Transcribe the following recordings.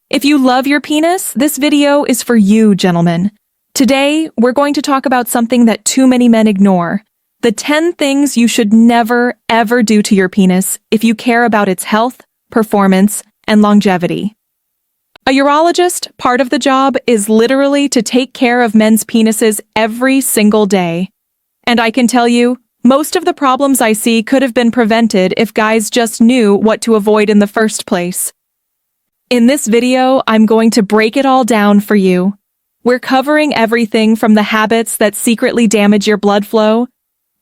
If you love your penis, this video is for you, gentlemen. Today, we're going to talk about something that too many men ignore. The 10 things you should never, ever do to your penis if you care about its health, performance, and longevity. A urologist, part of the job is literally to take care of men's penises every single day. And I can tell you, most of the problems I see could have been prevented if guys just knew what to avoid in the first place. In this video, I'm going to break it all down for you. We're covering everything from the habits that secretly damage your blood flow,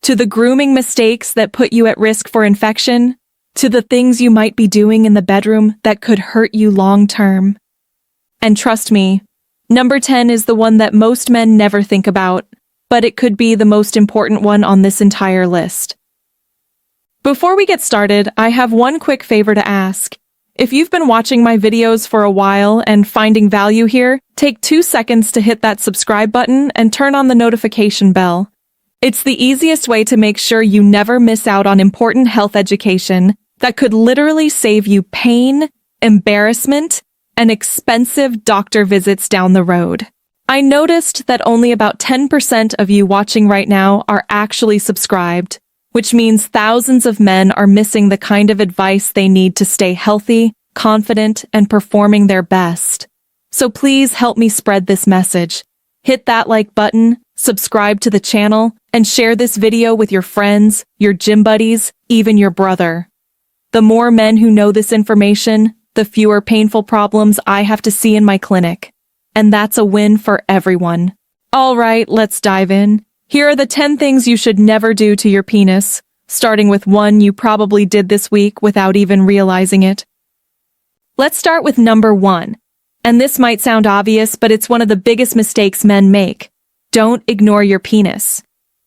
to the grooming mistakes that put you at risk for infection, to the things you might be doing in the bedroom that could hurt you long term. And trust me, number 10 is the one that most men never think about, but it could be the most important one on this entire list. Before we get started, I have one quick favor to ask. If you've been watching my videos for a while and finding value here, take 2 seconds to hit that subscribe button and turn on the notification bell. It's the easiest way to make sure you never miss out on important health education that could literally save you pain, embarrassment, and expensive doctor visits down the road. I noticed that only about 10% of you watching right now are actually subscribed, which means thousands of men are missing the kind of advice they need to stay healthy, confident, and performing their best. So please help me spread this message. Hit that like button, subscribe to the channel, and share this video with your friends, your gym buddies, even your brother. The more men who know this information, the fewer painful problems I have to see in my clinic. And that's a win for everyone. All right, let's dive in. Here are the 10 things you should never do to your penis, starting with one you probably did this week without even realizing it. Let's start with number 1. And this might sound obvious, but it's one of the biggest mistakes men make. Don't ignore your penis.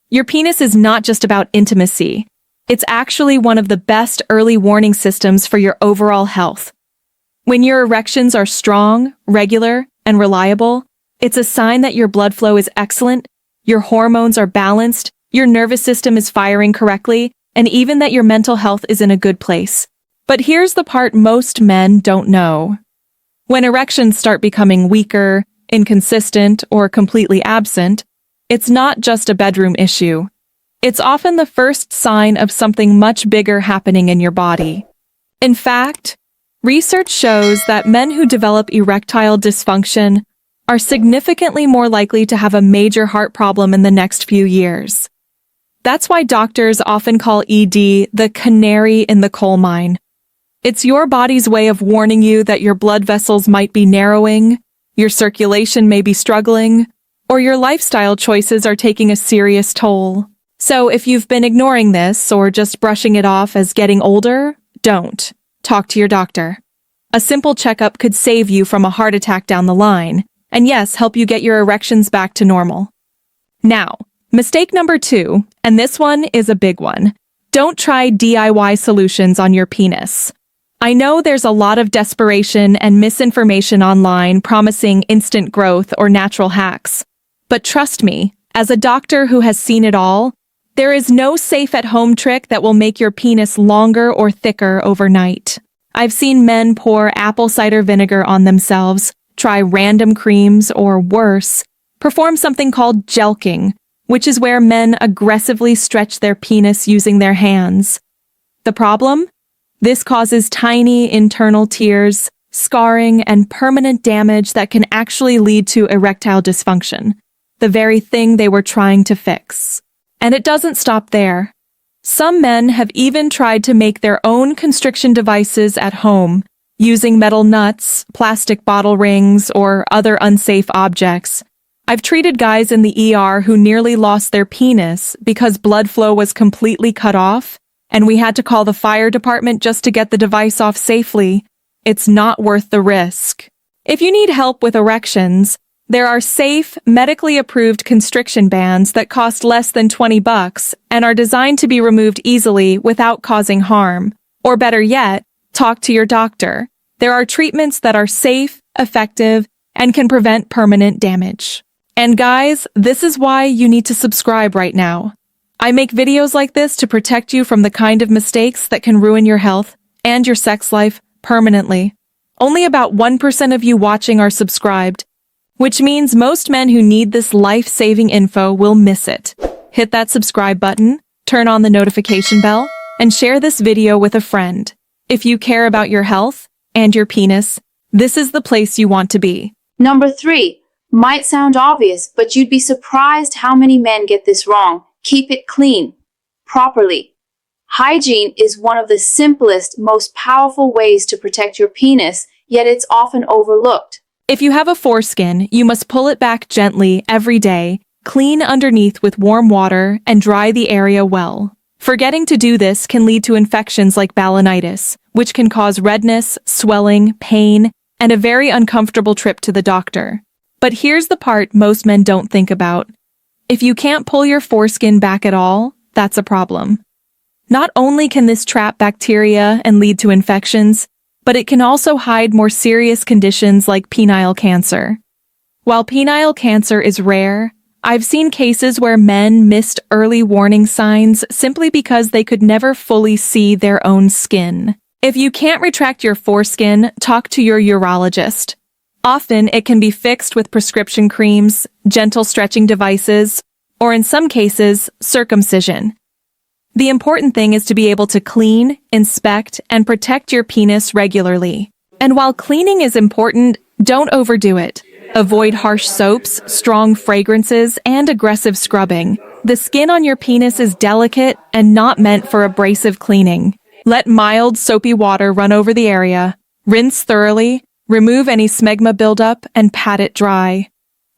Your penis is not just about intimacy. It's actually one of the best early warning systems for your overall health. When your erections are strong, regular, and reliable, it's a sign that your blood flow is excellent, your hormones are balanced, your nervous system is firing correctly, and even that your mental health is in a good place. But here's the part most men don't know. When erections start becoming weaker, inconsistent, or completely absent, it's not just a bedroom issue. It's often the first sign of something much bigger happening in your body. In fact, research shows that men who develop erectile dysfunction are significantly more likely to have a major heart problem in the next few years. That's why doctors often call ED the canary in the coal mine. It's your body's way of warning you that your blood vessels might be narrowing, your circulation may be struggling, or your lifestyle choices are taking a serious toll. So if you've been ignoring this or just brushing it off as getting older, don't. Talk to your doctor. A simple checkup could save you from a heart attack down the line, and yes, help you get your erections back to normal. Now, mistake number 2, and this one is a big one. Don't try DIY solutions on your penis. I know there's a lot of desperation and misinformation online promising instant growth or natural hacks. But trust me, as a doctor who has seen it all, there is no safe at-home trick that will make your penis longer or thicker overnight. I've seen men pour apple cider vinegar on themselves, try random creams, or worse, perform something called jelqing, which is where men aggressively stretch their penis using their hands. The problem? This causes tiny internal tears, scarring, and permanent damage that can actually lead to erectile dysfunction, the very thing they were trying to fix. And it doesn't stop there. Some men have even tried to make their own constriction devices at home, using metal nuts, plastic bottle rings, or other unsafe objects. I've treated guys in the ER who nearly lost their penis because blood flow was completely cut off, and we had to call the fire department just to get the device off safely. It's not worth the risk. If you need help with erections, there are safe, medically approved constriction bands that cost less than $20 and are designed to be removed easily without causing harm. Or better yet, talk to your doctor. There are treatments that are safe, effective, and can prevent permanent damage. And guys, this is why you need to subscribe right now. I make videos like this to protect you from the kind of mistakes that can ruin your health and your sex life permanently. Only about 1% of you watching are subscribed, which means most men who need this life-saving info will miss it. Hit that subscribe button, turn on the notification bell, and share this video with a friend. If you care about your health and your penis, this is the place you want to be. Number 3. Might sound obvious, but you'd be surprised how many men get this wrong. Keep it clean. Properly. Hygiene is one of the simplest, most powerful ways to protect your penis, yet it's often overlooked. If you have a foreskin, you must pull it back gently every day, clean underneath with warm water, and dry the area well. Forgetting to do this can lead to infections like balanitis, which can cause redness, swelling, pain, and a very uncomfortable trip to the doctor. But here's the part most men don't think about. If you can't pull your foreskin back at all, that's a problem. Not only can this trap bacteria and lead to infections, but it can also hide more serious conditions like penile cancer. While penile cancer is rare, I've seen cases where men missed early warning signs simply because they could never fully see their own skin. If you can't retract your foreskin, talk to your urologist. Often, it can be fixed with prescription creams, gentle stretching devices, or in some cases, circumcision. The important thing is to be able to clean, inspect, and protect your penis regularly. And while cleaning is important, don't overdo it. Avoid harsh soaps, strong fragrances, and aggressive scrubbing. The skin on your penis is delicate and not meant for abrasive cleaning. Let mild, soapy water run over the area. Rinse thoroughly, remove any smegma buildup, and pat it dry.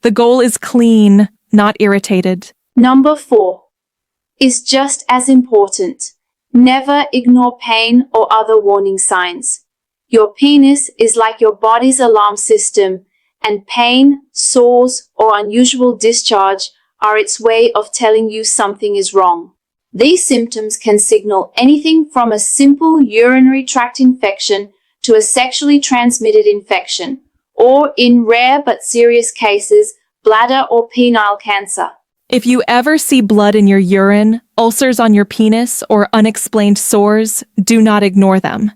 The goal is clean, not irritated. Number 4 is just as important. Never ignore pain or other warning signs. Your penis is like your body's alarm system, and pain, sores, or unusual discharge are its way of telling you something is wrong. These symptoms can signal anything from a simple urinary tract infection to a sexually transmitted infection, or in rare but serious cases, bladder or penile cancer. If you ever see blood in your urine, ulcers on your penis, or unexplained sores, do not ignore them.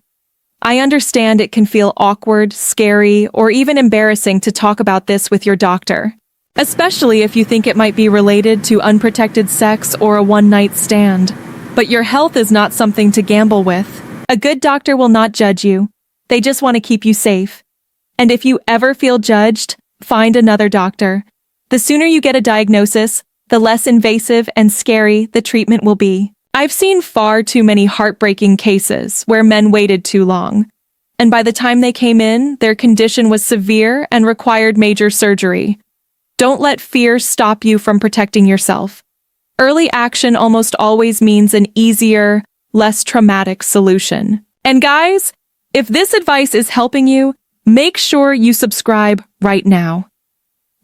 I understand it can feel awkward, scary, or even embarrassing to talk about this with your doctor, especially if you think it might be related to unprotected sex or a one-night stand. But your health is not something to gamble with. A good doctor will not judge you. They just want to keep you safe. And if you ever feel judged, find another doctor. The sooner you get a diagnosis, the less invasive and scary the treatment will be. I've seen far too many heartbreaking cases where men waited too long, and by the time they came in, their condition was severe and required major surgery. Don't let fear stop you from protecting yourself. Early action almost always means an easier, less traumatic solution. And guys, if this advice is helping you, make sure you subscribe right now.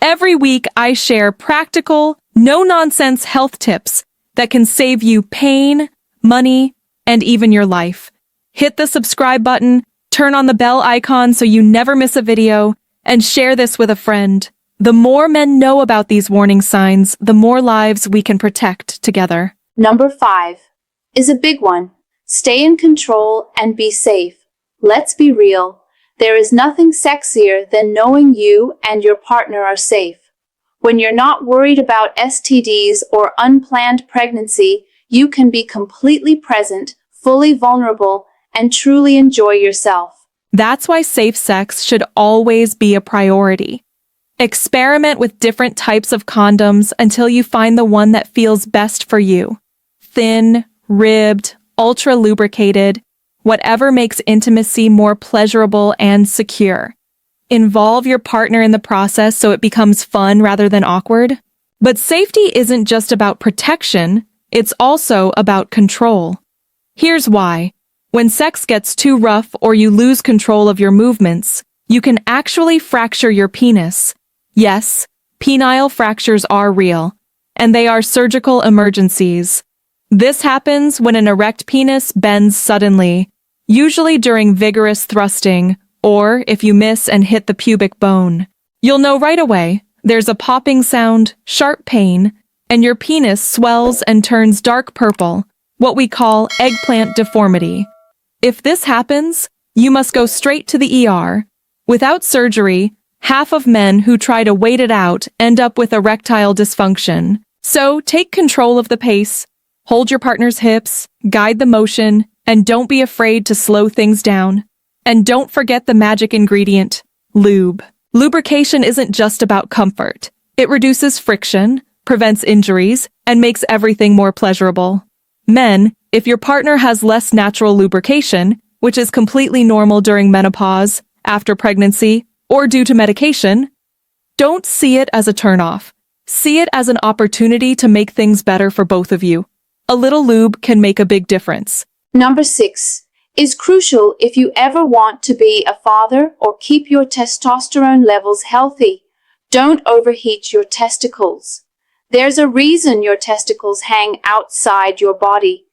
Every week, I share practical, no-nonsense health tips that can save you pain, money, and even your life. Hit the subscribe button, turn on the bell icon so you never miss a video, and share this with a friend. The more men know about these warning signs, the more lives we can protect together. Number 5 is a big one. Stay in control and be safe. Let's be real. There is nothing sexier than knowing you and your partner are safe. When you're not worried about STDs or unplanned pregnancy, you can be completely present, fully vulnerable, and truly enjoy yourself. That's why safe sex should always be a priority. Experiment with different types of condoms until you find the one that feels best for you. Thin, ribbed, ultra-lubricated, whatever makes intimacy more pleasurable and secure. Involve your partner in the process so it becomes fun rather than awkward. But safety isn't just about protection, it's also about control. Here's why. When sex gets too rough or you lose control of your movements, you can actually fracture your penis. Yes, penile fractures are real, and they are surgical emergencies. This happens when an erect penis bends suddenly, usually during vigorous thrusting, or if you miss and hit the pubic bone. You'll know right away. There's a popping sound, sharp pain, and your penis swells and turns dark purple, what we call eggplant deformity. If this happens, you must go straight to the ER. Without surgery, half of men who try to wait it out end up with erectile dysfunction. So take control of the pace, hold your partner's hips, guide the motion, and don't be afraid to slow things down. And don't forget the magic ingredient, lube. Lubrication isn't just about comfort. It reduces friction, prevents injuries, and makes everything more pleasurable. Men, if your partner has less natural lubrication, which is completely normal during menopause, after pregnancy, or due to medication, don't see it as a turnoff. See it as an opportunity to make things better for both of you. A little lube can make a big difference. Number 6 is crucial if you ever want to be a father or keep your testosterone levels healthy. Don't overheat your testicles. There's a reason your testicles hang outside your body.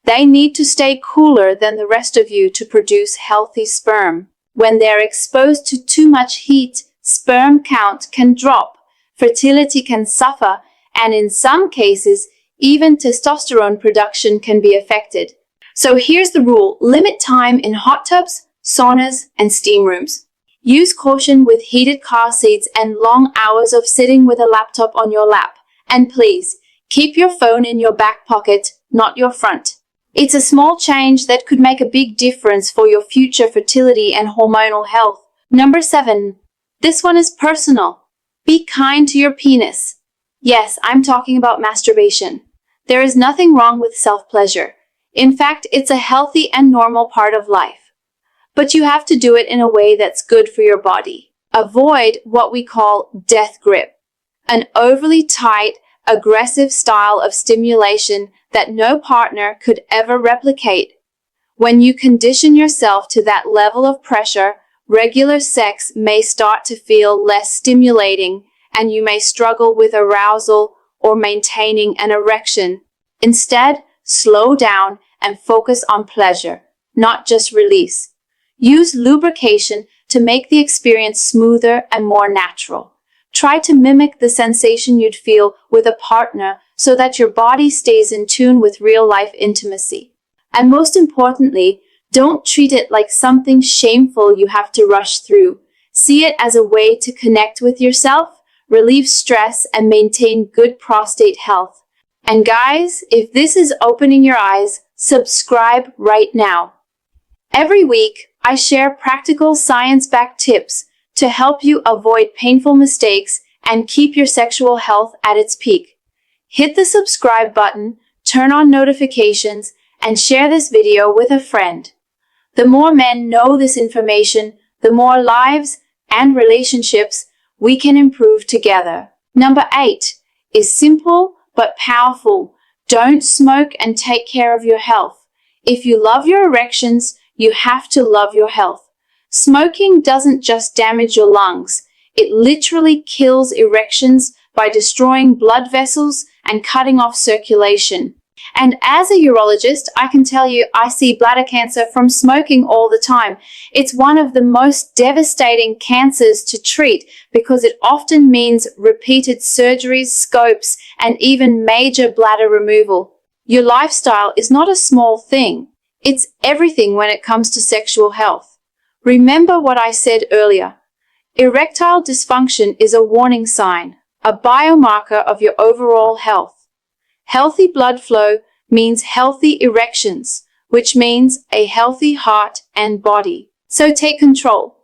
They need to stay cooler than the rest of you to produce healthy sperm. When they're exposed to too much heat, sperm count can drop, fertility can suffer, and in some cases, even testosterone production can be affected. So here's the rule: limit time in hot tubs, saunas, and steam rooms. Use caution with heated car seats and long hours of sitting with a laptop on your lap. And please, keep your phone in your back pocket, not your front. It's a small change that could make a big difference for your future fertility and hormonal health. Number 7. This one is personal. Be kind to your penis. Yes, I'm talking about masturbation. There is nothing wrong with self-pleasure. In fact, it's a healthy and normal part of life. But you have to do it in a way that's good for your body. Avoid what we call death grip, an overly tight, aggressive style of stimulation that no partner could ever replicate. When you condition yourself to that level of pressure, regular sex may start to feel less stimulating, and you may struggle with arousal or maintaining an erection. Instead, slow down and focus on pleasure, not just release. Use lubrication to make the experience smoother and more natural. Try to mimic the sensation you'd feel with a partner so that your body stays in tune with real-life intimacy. And most importantly, don't treat it like something shameful you have to rush through. See it as a way to connect with yourself, relieve stress, and maintain good prostate health. And guys, if this is opening your eyes, subscribe right now. Every week, I share practical science-backed tips to help you avoid painful mistakes and keep your sexual health at its peak. Hit the subscribe button, turn on notifications, and share this video with a friend. The more men know this information, the more lives and relationships we can improve together. Number 8 is simple but powerful. Don't smoke and take care of your health. If you love your erections, you have to love your health. Smoking doesn't just damage your lungs, it literally kills erections by destroying blood vessels and cutting off circulation. And as a urologist, I can tell you I see bladder cancer from smoking all the time. It's one of the most devastating cancers to treat because it often means repeated surgeries, scopes, and even major bladder removal. Your lifestyle is not a small thing. It's everything when it comes to sexual health. Remember what I said earlier. Erectile dysfunction is a warning sign, a biomarker of your overall health. Healthy blood flow means healthy erections, which means a healthy heart and body. So take control.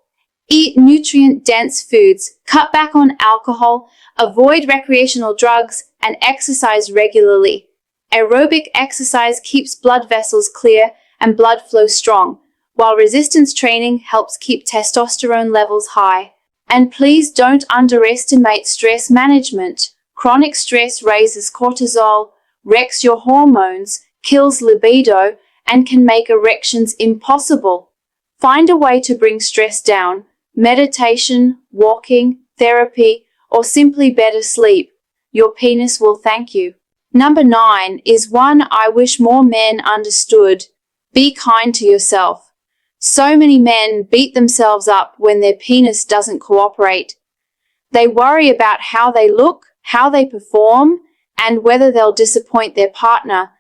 Eat nutrient-dense foods, cut back on alcohol, avoid recreational drugs, and exercise regularly. Aerobic exercise keeps blood vessels clear and blood flow strong, while resistance training helps keep testosterone levels high. And please don't underestimate stress management. Chronic stress raises cortisol, wrecks your hormones, kills libido, and can make erections impossible. Find a way to bring stress down. Meditation, walking, therapy, or simply better sleep. Your penis will thank you. Number 9 is one I wish more men understood. Be kind to yourself. So many men beat themselves up when their penis doesn't cooperate. They worry about how they look, how they perform, and whether they'll disappoint their partner.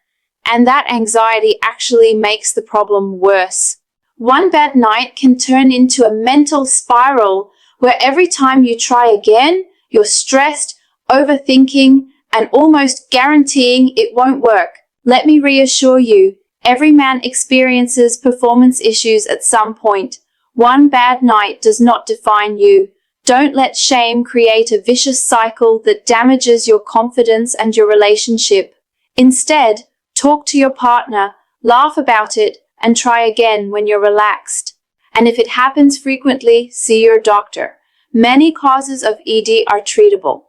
And that anxiety actually makes the problem worse. One bad night can turn into a mental spiral where every time you try again, you're stressed, overthinking, and almost guaranteeing it won't work. Let me reassure you, every man experiences performance issues at some point. One bad night does not define you. Don't let shame create a vicious cycle that damages your confidence and your relationship. Instead, talk to your partner, laugh about it, and try again when you're relaxed. And if it happens frequently, see your doctor. Many causes of ED are treatable.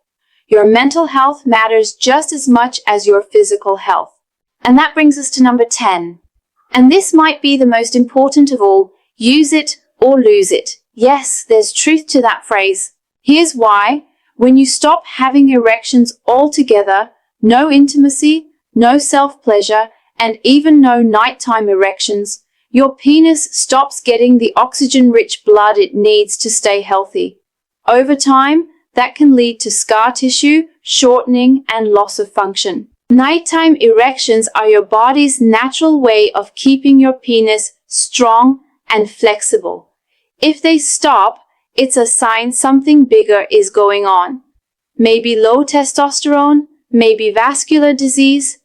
Your mental health matters just as much as your physical health. And that brings us to number 10. And this might be the most important of all. Use it or lose it. Yes, there's truth to that phrase. Here's why. When you stop having erections altogether, no intimacy, no self-pleasure, and even no nighttime erections, your penis stops getting the oxygen-rich blood it needs to stay healthy. Over time, that can lead to scar tissue, shortening, and loss of function. Nighttime erections are your body's natural way of keeping your penis strong and flexible. If they stop, it's a sign something bigger is going on. Maybe low testosterone, maybe vascular disease,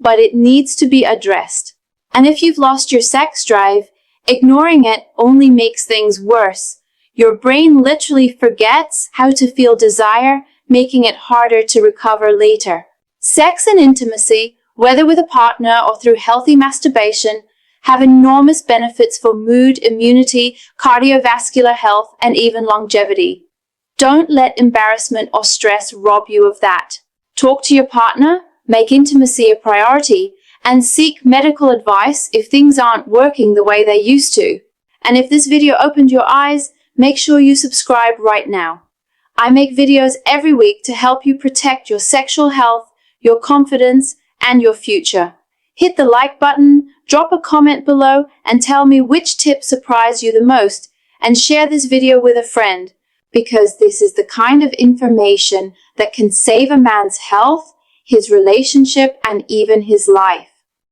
but it needs to be addressed. And if you've lost your sex drive, ignoring it only makes things worse. Your brain literally forgets how to feel desire, making it harder to recover later. Sex and intimacy, whether with a partner or through healthy masturbation, have enormous benefits for mood, immunity, cardiovascular health, and even longevity. Don't let embarrassment or stress rob you of that. Talk to your partner, make intimacy a priority, and seek medical advice if things aren't working the way they used to. And if this video opened your eyes, make sure you subscribe right now. I make videos every week to help you protect your sexual health, your confidence, and your future. Hit the like button, drop a comment below, and tell me which tip surprised you the most, and share this video with a friend, because this is the kind of information that can save a man's health, his relationship, and even his life.